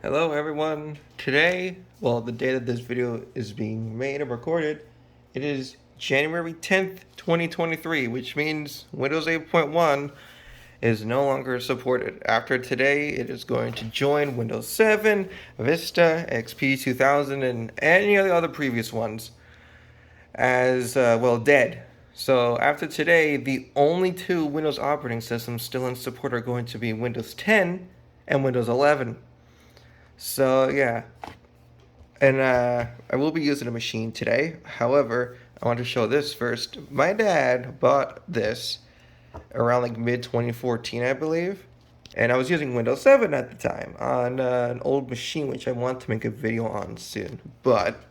Hello everyone. Today, well, the day that this video is being made and recorded, it is January 10th, 2023, which means Windows 8.1 is no longer supported. After today, it is going to join Windows 7, Vista, XP 2000, and any of the other previous ones as, dead. So after today, the only two Windows operating systems still in support are going to be Windows 10 and Windows 11. So yeah, and I will be using a machine today. However, I want to show this first. My dad bought this around like mid 2014, I believe, and I was using Windows 7 at the time on an old machine, which I want to make a video on soon. But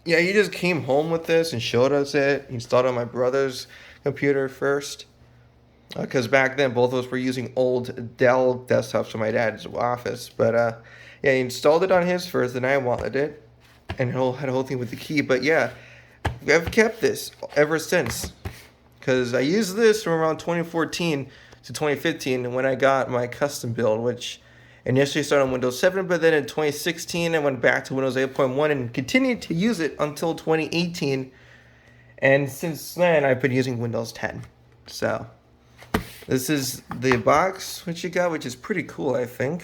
yeah, he just came home with this and showed us it. He installed it on my brother's computer first. Because back then, both of us were using old Dell desktops from my dad's office. But yeah, he installed it on his first, and I wanted it. And had a whole thing with the key. But yeah, I've kept this ever since. Because I used this from around 2014 to 2015 when I got my custom build, which initially started on Windows 7, but then in 2016 I went back to Windows 8.1 and continued to use it until 2018. And since then, I've been using Windows 10. So this is the box which you got, which is pretty cool, I think.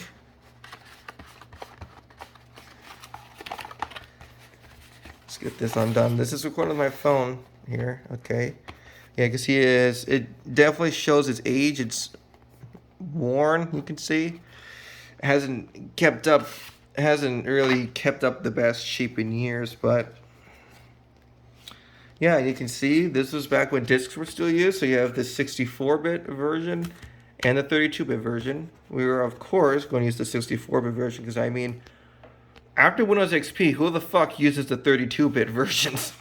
Let's get this undone. This is recorded on my phone here. Okay. Yeah, I can see it definitely shows its age. It's worn, you can see. It hasn't really kept up the best shape in years, but yeah, you can see this was back when discs were still used. So you have the 64-bit version and the 32-bit version. We were, of course, going to use the 64-bit version because, I mean, after Windows XP, who the fuck uses the 32-bit versions?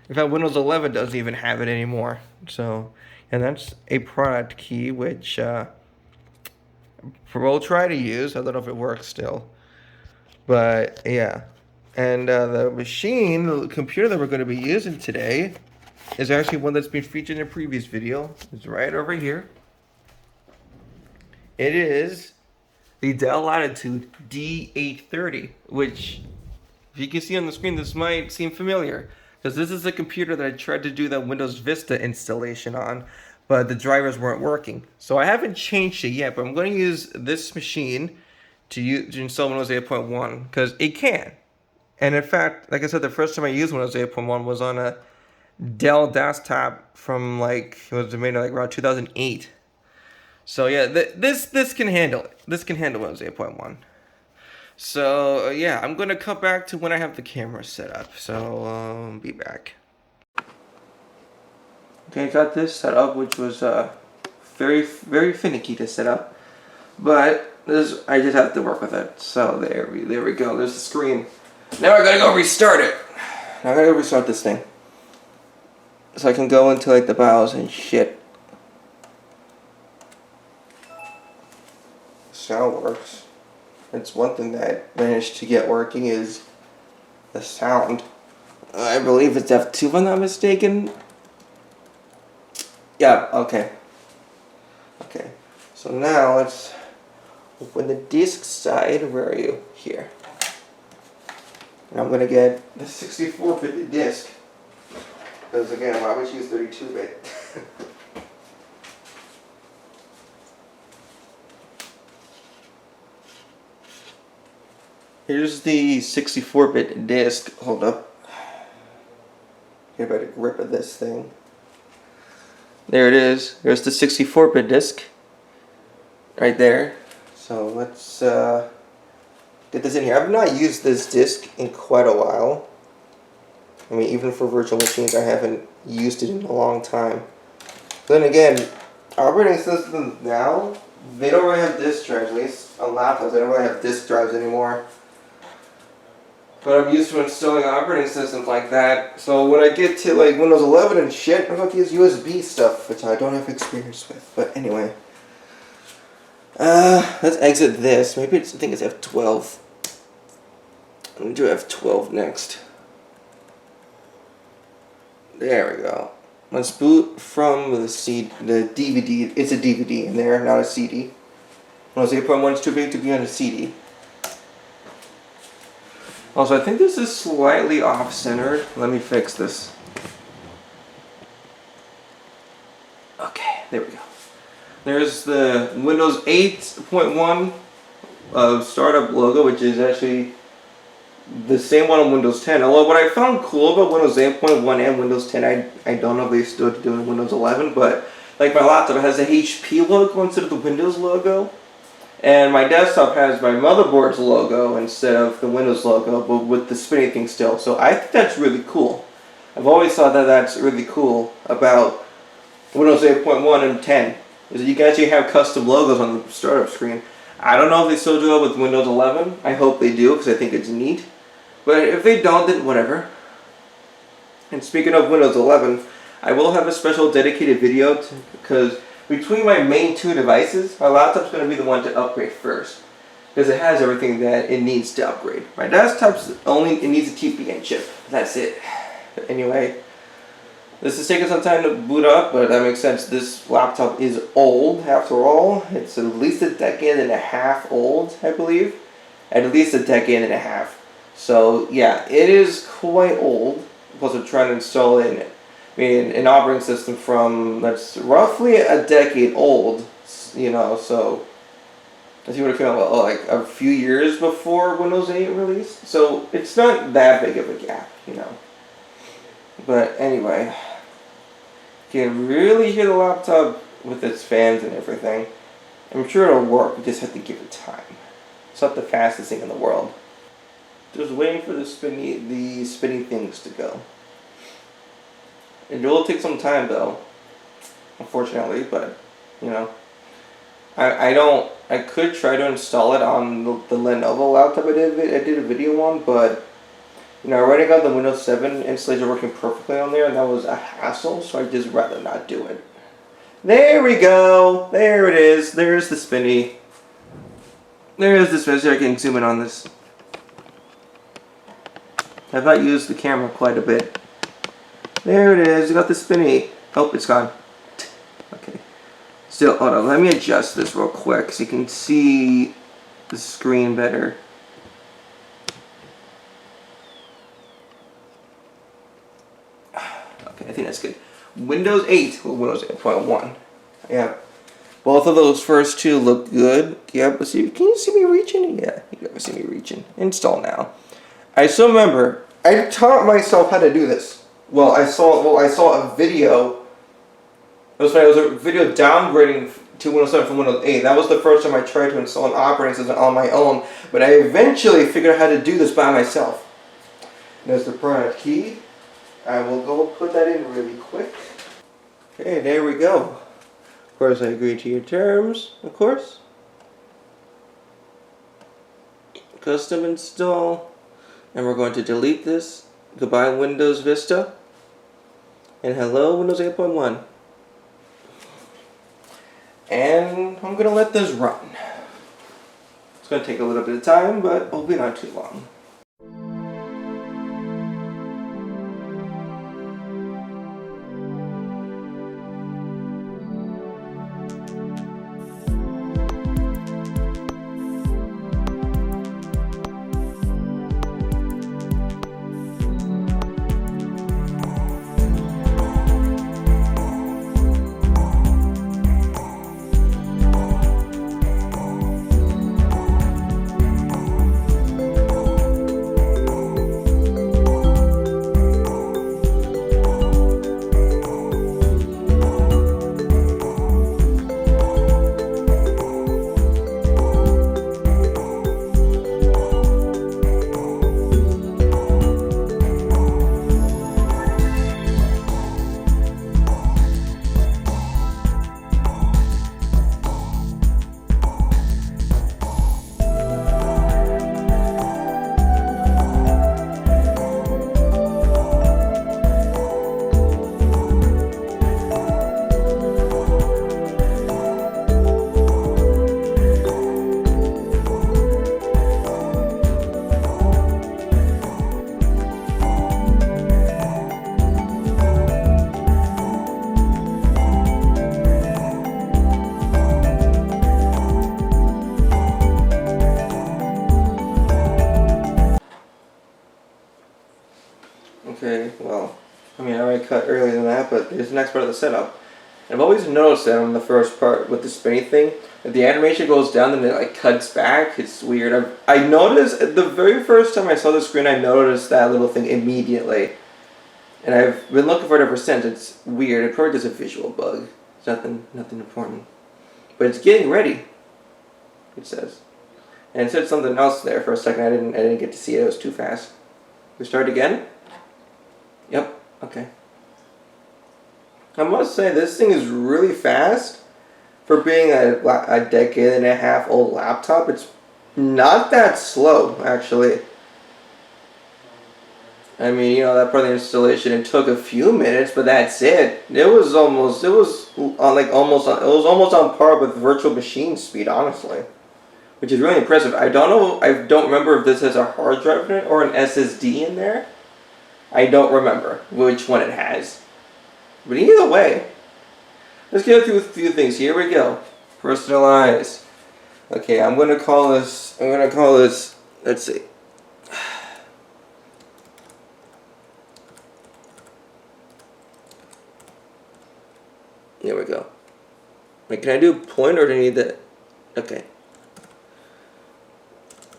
In fact, Windows 11 doesn't even have it anymore. So, and that's a product key, which we'll try to use. I don't know if it works still. But, yeah. And the machine, the computer that we're going to be using today is actually one that's been featured in a previous video. It's right over here. It is the Dell Latitude D830, which, if you can see on the screen, this might seem familiar. Because this is a computer that I tried to do that Windows Vista installation on, but the drivers weren't working. So I haven't changed it yet, but I'm going to use this machine to install Windows 8.1, because it can. And in fact, like I said, the first time I used Windows 8.1 was on a Dell desktop from it was made in around 2008. So yeah, this can handle it. This can handle Windows 8.1. So yeah, I'm gonna come back to when I have the camera set up. So be back. Okay, I got this set up, which was very finicky to set up, but I just have to work with it. So there we go. There's the screen. Now I gotta go restart it. Now I gotta restart this thing, so I can go into the BIOS and shit. Sound works. It's one thing that I managed to get working is the sound. I believe it's F2 if I'm not mistaken. Yeah, okay. Okay. So now let's open the disk side. Where are you? Here. And I'm going to get the 64-bit disc. Because again, why would you use 32-bit? Here's the 64-bit disc. Hold up. Get a better grip of this thing. There it is. There's the 64-bit disc. Right there. So let's get this in here. I've not used this disc in quite a while. I mean, even for virtual machines, I haven't used it in a long time. Then again, operating systems now, they don't really have disk drives. At least on laptops, they don't really have disk drives anymore. But I'm used to installing operating systems like that. So when I get to Windows 11 and shit, I'm going to use USB stuff, which I don't have experience with. But anyway. Let's exit this. Maybe I think it's F12. I'm going to do F12 next. There we go. Let's boot from the DVD. It's a DVD in there, not a CD. Windows 8.1 is too big to be on a CD. Also, I think this is slightly off-centered. Let me fix this. Okay, there we go. There's the Windows 8.1 startup logo, which is actually the same one on Windows 10. Although what I found cool about Windows 8.1 and Windows 10, I don't know if they still do it in Windows 11, but like my laptop has the HP logo instead of the Windows logo. And my desktop has my motherboard's logo instead of the Windows logo, but with the spinny thing still. So I think that's really cool. I've always thought that that's really cool about Windows 8.1 and 10, is that you can actually have custom logos on the startup screen. I don't know if they still do it with Windows 11. I hope they do, because I think it's neat. But if they don't, then whatever. And speaking of Windows 11, I will have a special dedicated video because between my main two devices, my laptop's going to be the one to upgrade first, because it has everything that it needs to upgrade. My desktop's it needs a TPN chip. That's it. But anyway, this is taking some time to boot up, but that makes sense. This laptop is old, after all. It's at least a decade and a half old, I believe. At least a decade and a half. So yeah, it is quite old. Plus, I'm trying to install an operating system that's roughly a decade old. You know, so I see what I feel about like a few years before Windows 8 released. So it's not that big of a gap, you know. But anyway, you can really hear the laptop with its fans and everything. I'm sure it'll work. We just have to give it time. It's not the fastest thing in the world. Just waiting for the spinny things to go. It will take some time though, unfortunately. But you know, I could try to install it on the Lenovo laptop I did a video on, but you know, I already got the Windows 7 installation working perfectly on there, and that was a hassle, so I'd just rather not do it. There we go! There it is. There's the spinny. There is the spinny. I can zoom in on this. I've not used the camera quite a bit. There it is. You got the spinny. Oh, it's gone. Okay. Still, hold on. Let me adjust this real quick so you can see the screen better. I think that's good. Windows 8 or Windows 8.1. Yeah. Both of those first two look good. Yeah, but see, can you see me reaching? Yeah, you can see me reaching. Install now. I still remember, I taught myself how to do this. Well, I saw a video. It was a video downgrading to Windows 7 from Windows 8. That was the first time I tried to install an operating system on my own. But I eventually figured out how to do this by myself. There's the product key. I will go put that in really quick. Okay, there we go. Of course, I agree to your terms, of course. Custom install. And we're going to delete this. Goodbye, Windows Vista. And hello, Windows 8.1. And I'm going to let this run. It's going to take a little bit of time, but hopefully not too long. Okay, well, I mean, I already cut earlier than that, but here's the next part of the setup. And I've always noticed that on the first part with the spinny thing, if the animation goes down and it like cuts back, it's weird. I noticed the very first time I saw the screen, I noticed that little thing immediately. And I've been looking for it ever since. It's weird. It probably just a visual bug. It's nothing important. But it's getting ready, it says. And it said something else there for a second. I didn't get to see it. It was too fast. We start again? Yep. Okay. I must say, this thing is really fast. For being a decade and a half old laptop, it's not that slow, actually. I mean, you know, that part of the installation, it took a few minutes, but that's it. It was almost on par with virtual machine speed, honestly. Which is really impressive. I don't remember if this has a hard drive in it or an SSD in there. I don't remember which one it has. But either way, let's get through a few things. Here we go. Personalize. Okay, I'm gonna call this, let's see. There we go. Wait, can I do point or do I need that? Okay.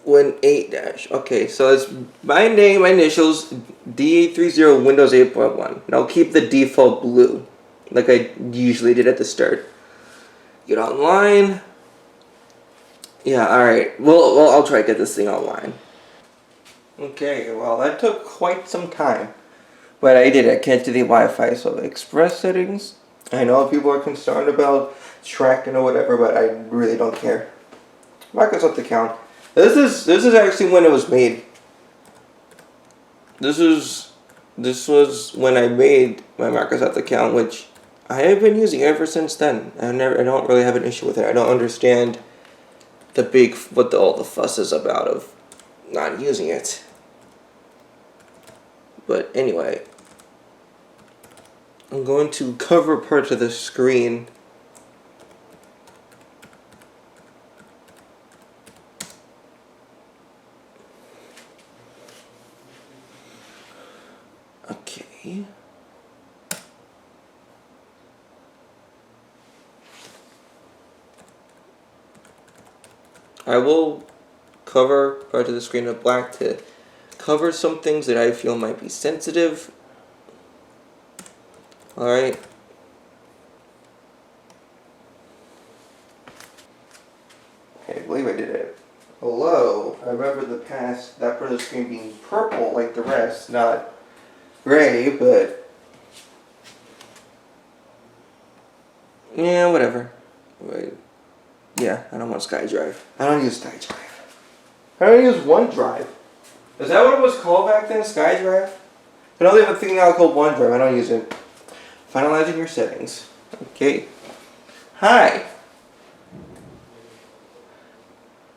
Win 8 dash. Okay, so it's my name, my initials, D830 Windows 8.1. And I'll keep the default blue, like I usually did at the start. Get online. Yeah, alright. Well, I'll try to get this thing online. Okay, well, that took quite some time. But I did. I can't do the Wi-Fi, so express settings. I know people are concerned about tracking or whatever, but I really don't care. Microsoft account. This is actually when it was made. This was when I made my Microsoft account, which I have been using ever since then. I don't really have an issue with it. I don't understand what all the fuss is about of not using it. But anyway, I'm going to cover parts of the screen. Okay. I will cover part of the screen with black to cover some things that I feel might be sensitive. Alright. Okay, I believe I did it. Although, I remember the past, that part of the screen being purple like the rest, not gray, but yeah, whatever. Wait. Yeah, I don't want SkyDrive. I don't use SkyDrive. I don't use OneDrive. Is that what it was called back then, SkyDrive? I know they have a thing now called OneDrive. I don't use it. Finalizing your settings. Okay. Hi.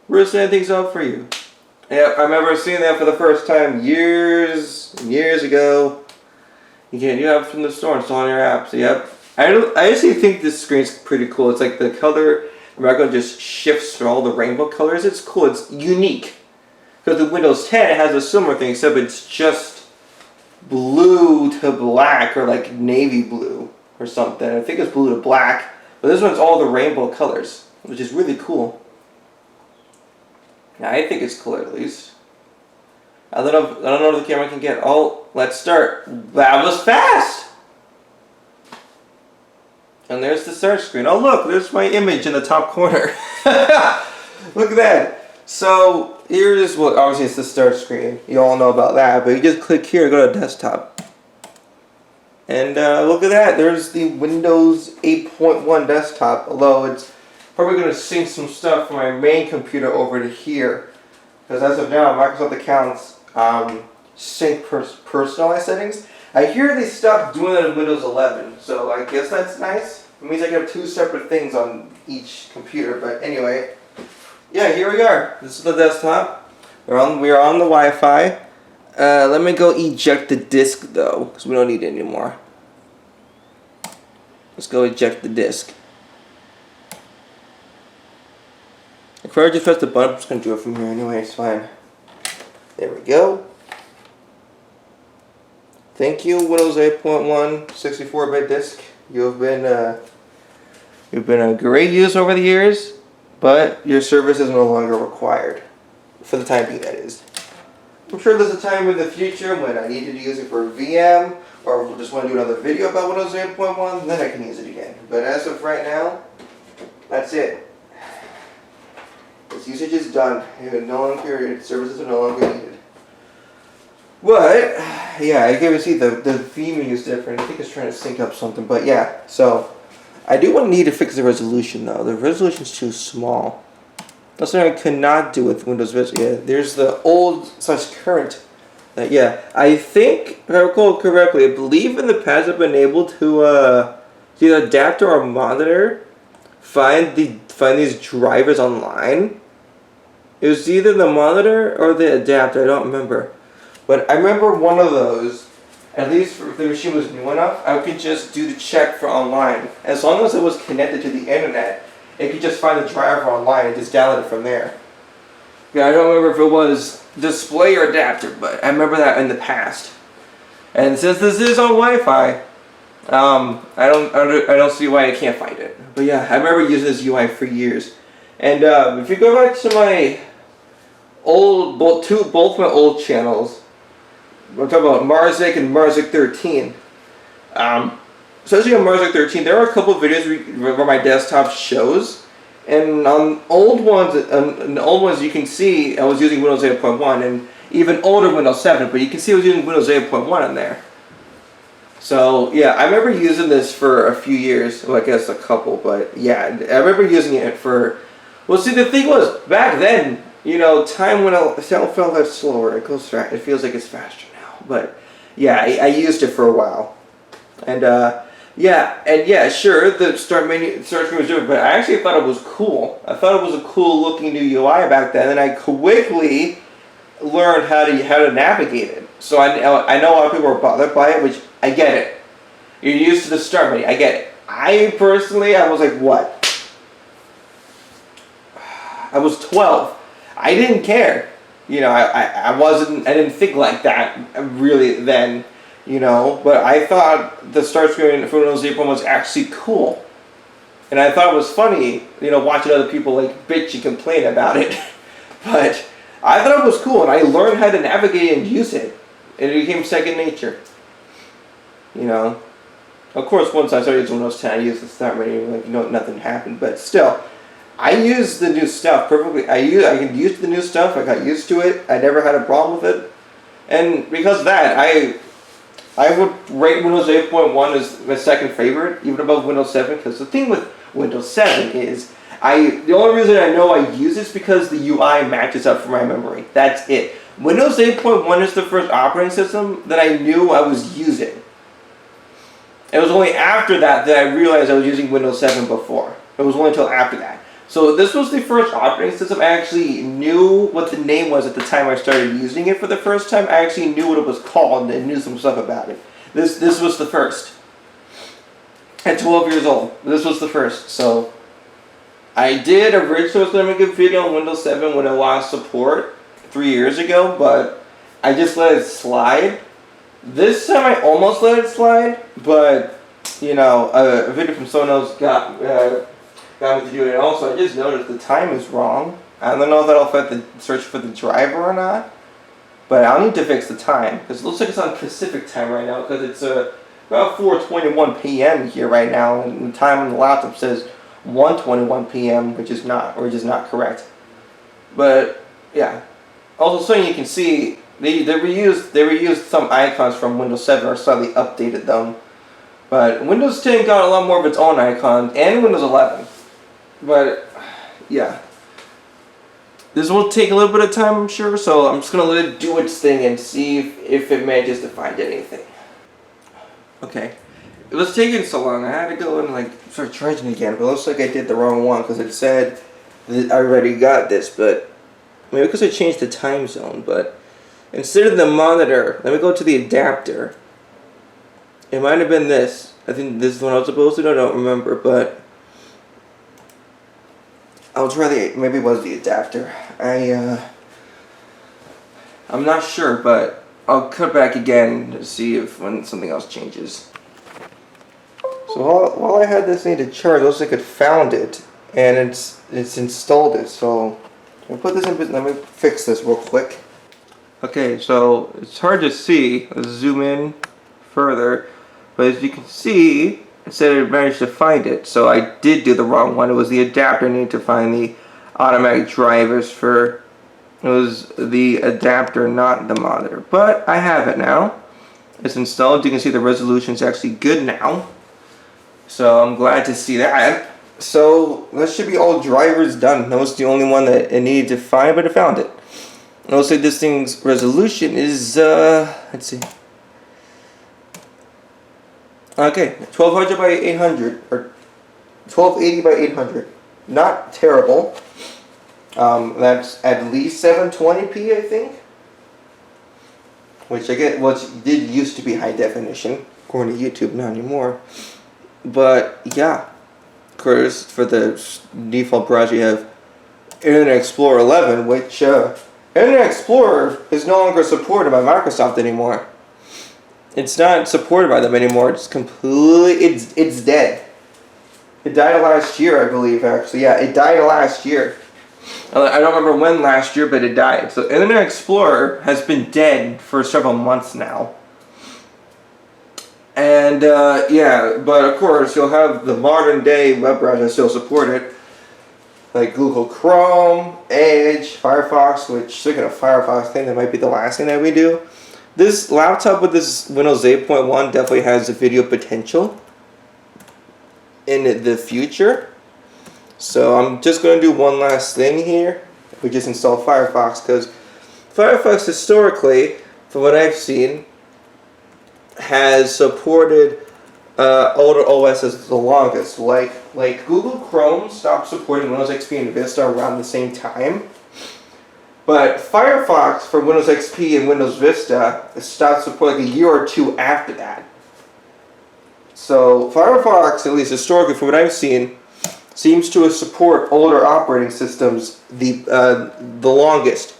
We're setting things up for you. Yeah, I remember seeing that for the first time years ago. You have from the store installing your apps. Yep. I actually think this screen's pretty cool. It's like the color background just shifts through all the rainbow colors. It's cool. It's unique. Because the Windows 10 it has a similar thing, except it's just blue to black or like navy blue or something. I think it's blue to black. But this one's all the rainbow colors, which is really cool. Yeah, I think it's cool at least. I don't know if the camera can get. Oh, let's start. That was fast! And there's the start screen. Oh look, there's my image in the top corner. Look at that. So here's what, obviously it's the start screen. You all know about that, but you just click here, go to desktop. And look at that, there's the Windows 8.1 desktop, although it's probably going to sync some stuff from my main computer over to here. Because as of now, Microsoft accounts sync personalized settings. I hear they stopped doing that in Windows 11, so I guess that's nice. It means I can have two separate things on each computer, but anyway. Yeah, here we are. This is the desktop. We are on the Wi-Fi. Let me go eject the disk though, because we don't need it anymore. Let's go eject the disk. If I just press the button, I'm just going to do it from here anyway, it's fine. There we go. Thank you, Windows 8.1 64-bit disk. You've been a great use over the years, but your service is no longer required. For the time being, that is. I'm sure there's a time in the future when I need to use it for VM, or just want to do another video about Windows 8.1, then I can use it again. But as of right now, that's it. Its usage is done. Its services are no longer needed. But, yeah, I can see the theming is different. I think it's trying to sync up something, but yeah, so I do need to fix the resolution though. The resolution's too small. That's something I could not do with Windows Vista. Yeah, there's the old / current. Yeah, I think, if I recall correctly, I believe in the past I've been able to see the adapter or monitor find these drivers online. It was either the monitor or the adapter. I don't remember. But I remember one of those, at least if the machine was new enough, I could just do the check for online. As long as it was connected to the internet, it could just find the driver online and just download it from there. Yeah, I don't remember if it was display or adapter, but I remember that in the past. And since this is on Wi-Fi, I don't see why I can't find it. But yeah, I remember using this UI for years. And if you go back to my both my old channels, I'm talking about Marzik and Marzik 13. Especially on Marzik 13, there are a couple of videos where my desktop shows, and on old ones, you can see I was using Windows 8.1 and even older Windows 7, but you can see I was using Windows 8.1 in there. So yeah, I remember using this for a few years. Well, I guess a couple, but yeah, I remember using it for. Well, see, the thing was back then, time felt that slower. It goes fast. It feels like it's faster now. But yeah, I used it for a while, and sure, the start screen was different, but I actually thought it was cool. I thought it was a cool looking new UI back then, and I quickly learned how to navigate it. So I know a lot of people are bothered by it, which I get it. You're used to the start menu. I get it. I personally, I was like, what? I was 12. I didn't care. I didn't think like that really then, but I thought the start screen for Windows 8.1 was actually cool. And I thought it was funny, watching other people like bitch and complain about it. But I thought it was cool, and I learned how to navigate and use it. And it became second nature. Of course, once I started using Windows 10, I used the start menu, nothing happened, but still. I use the new stuff perfectly. I can use the new stuff. I got used to it. I never had a problem with it, and because of that, I would rate Windows 8.1 as my second favorite, even above Windows 7. Because the thing with Windows 7 is, the only reason I know I use it is because the UI matches up for my memory. That's it. Windows 8.1 is the first operating system that I knew I was using. It was only after that I realized I was using Windows 7 before. It was only until after that. So this was the first operating system I actually knew what the name was at the time I started using it for the first time. I actually knew what it was called and knew some stuff about it. This was the first. At 12 years old, this was the first. So I did originally was going to make a video on Windows 7 when it lost support 3 years ago, but I just let it slide. This time I almost let it slide, but a video from someone else got me to do it. And also, I just noticed the time is wrong. I don't know if that'll affect the search for the driver or not, but I'll need to fix the time because it looks like it's on Pacific time right now because it's about 4:21 p.m. here right now, and the time on the laptop says 1:21 p.m., which is not correct. But yeah, also so you can see they reused some icons from Windows 7 or slightly updated them, but Windows 10 got a lot more of its own icons, and Windows 11. But yeah, this will take a little bit of time, I'm sure, so I'm just going to let it do its thing and see if it manages to find anything. Okay, it was taking so long. I had to go and start charging again, but it looks like I did the wrong one because it said that I already got this, but maybe because I changed the time zone. But instead of the monitor, let me go to the adapter. It might have been this. I think this is what I was supposed to do. I don't remember, but I'll try maybe it was the adapter. I'm not sure, but I'll cut back again to see if when something else changes. So while I had this thing to charge, it looks like it found it, and it's installed it. So I'll put this in. Let me fix this real quick. Okay, so it's hard to see. Let's zoom in further, but as you can see, it said it managed to find it. So I did do the wrong one. It was the adapter I needed to find the automatic drivers for. It was the adapter, not the monitor. But I have it now. It's installed. You can see the resolution is actually good now. So I'm glad to see that. So that should be all drivers done. That was the only one that it needed to find, but it found it. And I'll say this thing's resolution is, let's see. Okay, 1200 by 800, or 1280 by 800. Not terrible. That's at least 720p, I think. Which I get, which did used to be high definition, according to YouTube, not anymore. But yeah, of course, for the default browser, you have Internet Explorer 11, which Internet Explorer is no longer supported by Microsoft anymore. It's not supported by them anymore. It's completely, it's dead. It died last year, I believe. Actually, yeah, it died last year. I don't remember when last year, but it died. So Internet Explorer has been dead for several months now. And yeah, but of course you'll have the modern day web browser still supported, like Google Chrome, Edge, Firefox. Which, speaking of Firefox, I think that might be the last thing that we do. This laptop with this Windows 8.1 definitely has the video potential in the future. So I'm just going to do one last thing here. We just install Firefox, because Firefox historically, from what I've seen, has supported older OSs the longest. Like Google Chrome stopped supporting Windows XP and Vista around the same time. But Firefox for Windows XP and Windows Vista stopped supporting like a year or two after that. So Firefox, at least historically from what I've seen, seems to support older operating systems the longest.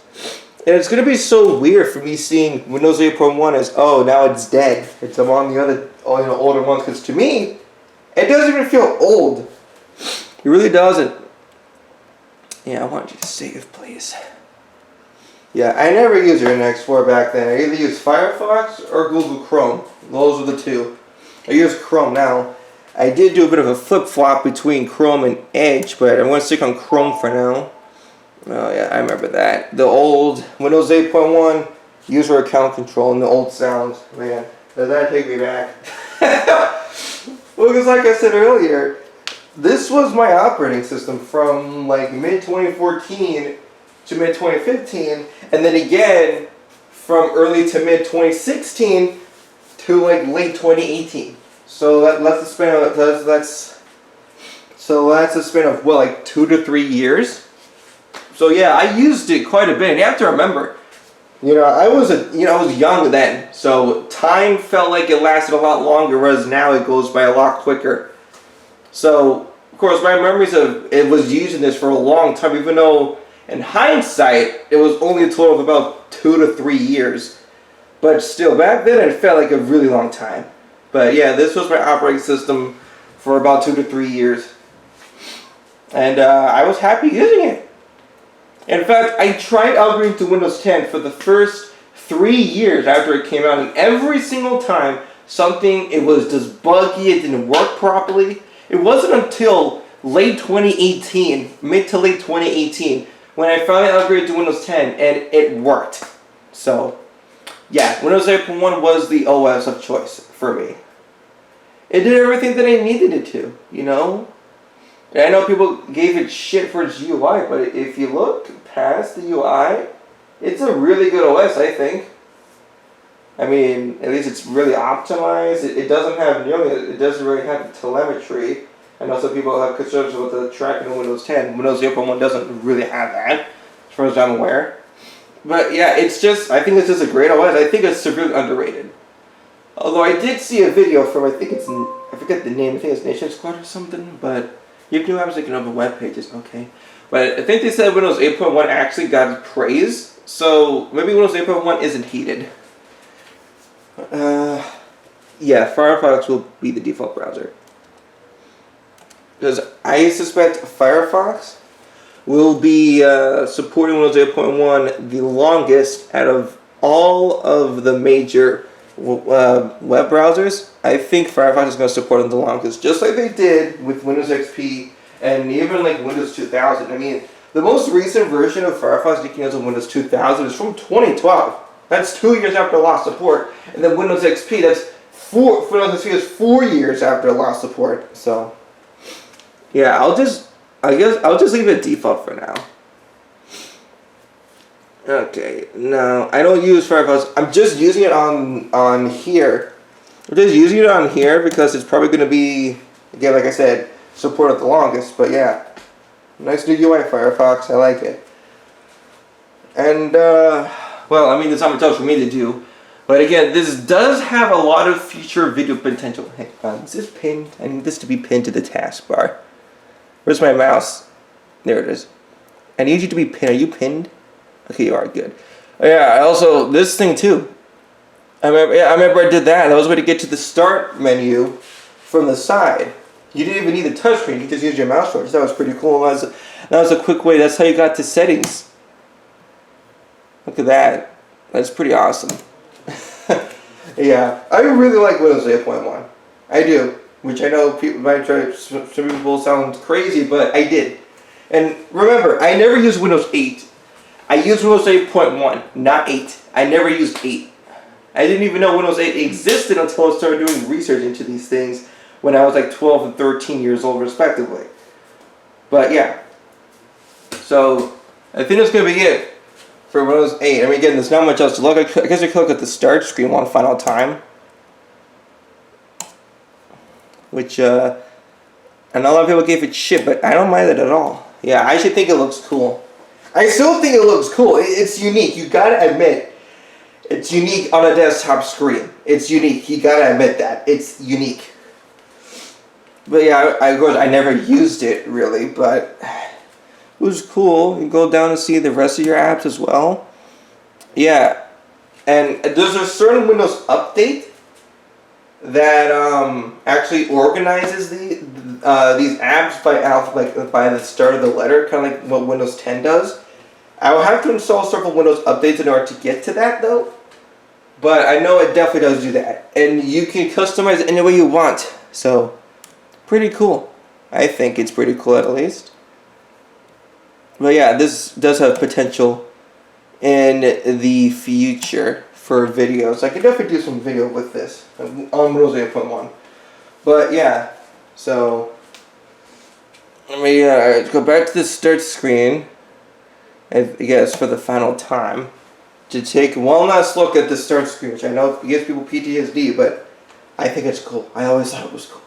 And it's going to be so weird for me seeing Windows 8.1 as, oh, now it's dead. It's among the other older ones, because to me, it doesn't even feel old. It really doesn't. Yeah, I want you to save, please. Yeah, I never used Internet Explorer back then. I either used Firefox or Google Chrome. Those are the two. I use Chrome now. I did do a bit of a flip-flop between Chrome and Edge, but I'm going to stick on Chrome for now. Oh yeah, I remember that. The old Windows 8.1 user account control and the old sounds. Man, does that take me back? Well, because like I said earlier, this was my operating system from like mid-2014 to mid-2015, and then again from early to mid-2016 to like late 2018. So that's a span of that's a span of what, like 2 to 3 years. So yeah, I used it quite a bit. And you have to remember, I was young then, so time felt like it lasted a lot longer, whereas now it goes by a lot quicker. So of course, my memories of it was using this for a long time, even though in hindsight it was only a total of about 2 to 3 years. But still, back then it felt like a really long time. But yeah, this was my operating system for about 2 to 3 years. And I was happy using it. In fact, I tried upgrading to Windows 10 for the first 3 years after it came out, and every single time it was just buggy, it didn't work properly. It wasn't until late 2018, mid to late 2018, when I finally upgraded to Windows 10 and it worked. So, yeah, Windows 8.1 was the OS of choice for me. It did everything that I needed it to, And I know people gave it shit for its UI, but if you look past the UI, it's a really good OS, I think. I mean, at least it's really optimized. It doesn't really have the telemetry. I know some people have concerns with the tracking in Windows 10. Windows 8.1 doesn't really have that, as far as I'm aware. But yeah, I think it's just a great OS. I think it's severely underrated. Although I did see a video from, I forget the name, I think it's Nation Squad or something, but you can do I was looking over web pages, okay. But I think they said Windows 8.1 actually got praise, so maybe Windows 8.1 isn't heated. Yeah, Firefox will be the default browser. Because I suspect Firefox will be supporting Windows 8.1 the longest out of all of the major web browsers. I think Firefox is going to support them the longest, just like they did with Windows XP and even like Windows 2000. I mean, the most recent version of Firefox you can use on Windows 2000 is from 2012. That's 2 years after it lost support. And then Windows XP, Windows XP is 4 years after it lost support. So, yeah, I guess I'll just leave it default for now. Okay, no, I don't use Firefox. I'm just using it on here. I'm just using it on here because it's probably going to be, again, like I said, supported the longest. But yeah, nice new UI, Firefox. I like it. And, well, I mean, there's not much else for me to do. But again, this does have a lot of future video potential. Hey, is this pinned? I need this to be pinned to the taskbar. Where's my mouse? There it is. I need you to be pinned. Are you pinned? Okay, you are. Good. Oh, yeah, also, this thing too. I remember I did that. That was a way to get to the start menu from the side. You didn't even need the touchscreen. You just used your mouse shortcuts. That was pretty cool. That was a quick way. That's how you got to settings. Look at that. That's pretty awesome. Yeah, I really like Windows 8.1. I do. Which I know people might try. Some people sound crazy, but I did. And remember, I never used Windows 8. I used Windows 8.1, not 8. I never used 8. I didn't even know Windows 8 existed until I started doing research into these things when I was like 12 and 13 years old, respectively. But yeah. So, I think that's going to be it for Windows 8. I mean, again, there's not much else to look at. I guess I could look at the start screen one final time. Which, and a lot of people gave it shit, but I don't mind it at all. Yeah, I actually think it looks cool. I still think it looks cool. It's unique. You gotta admit, it's unique on a desktop screen. It's unique. You gotta admit that. It's unique. But yeah, of course, I never used it, really, but it was cool. You can go down and see the rest of your apps as well. Yeah, and there's a certain Windows update that actually organizes these apps by alphabet, by the start of the letter, kind of like what Windows 10 does. I will have to install several Windows updates in order to get to that, though. But I know it definitely does do that, and you can customize it any way you want. So, pretty cool. I think it's pretty cool, at least. But yeah, this does have potential in the future for videos. I could definitely do some video with this on Windows 8.1. But yeah, so let me go back to the start screen, I guess, for the final time, to take one last look at the start screen, which I know gives people PTSD, but I think it's cool. I always thought it was cool.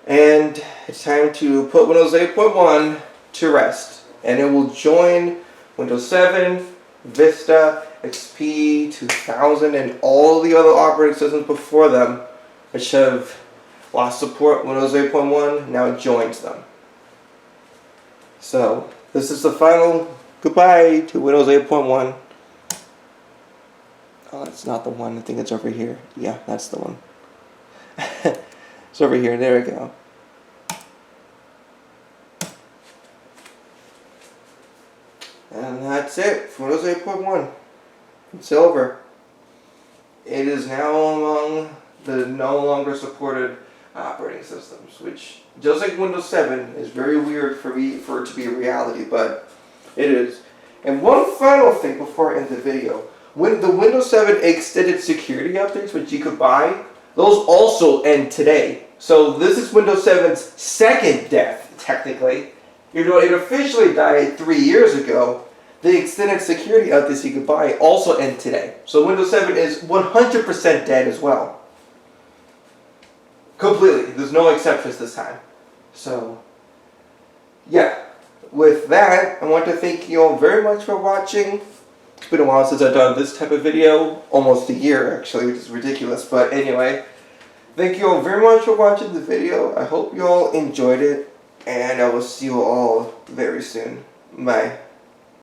And it's time to put Windows 8.1 to rest, and it will join Windows 7, Vista, XP, 2000, and all the other operating systems before them, which have lost support. Windows 8.1 now joins them. So, this is the final goodbye to Windows 8.1. Oh, it's not the one. I think it's over here. Yeah, that's the one. It's over here. There we go. And that's it for Windows 8.1. It's over. It is now among the no longer supported operating systems, which, just like Windows 7, is very weird for it to be a reality, but it is. And one final thing before I end the video. When the Windows 7 extended security updates, which you could buy, those also end today. So this is Windows 7's second death, technically. Even though it officially died 3 years ago, the extended security updates you could buy also end today. So Windows 7 is 100% dead as well. Completely. There's no exceptions this time. So, yeah. With that, I want to thank you all very much for watching. It's been a while since I've done this type of video. Almost a year, actually, which is ridiculous. But anyway, thank you all very much for watching the video. I hope you all enjoyed it. And I will see you all very soon. Bye.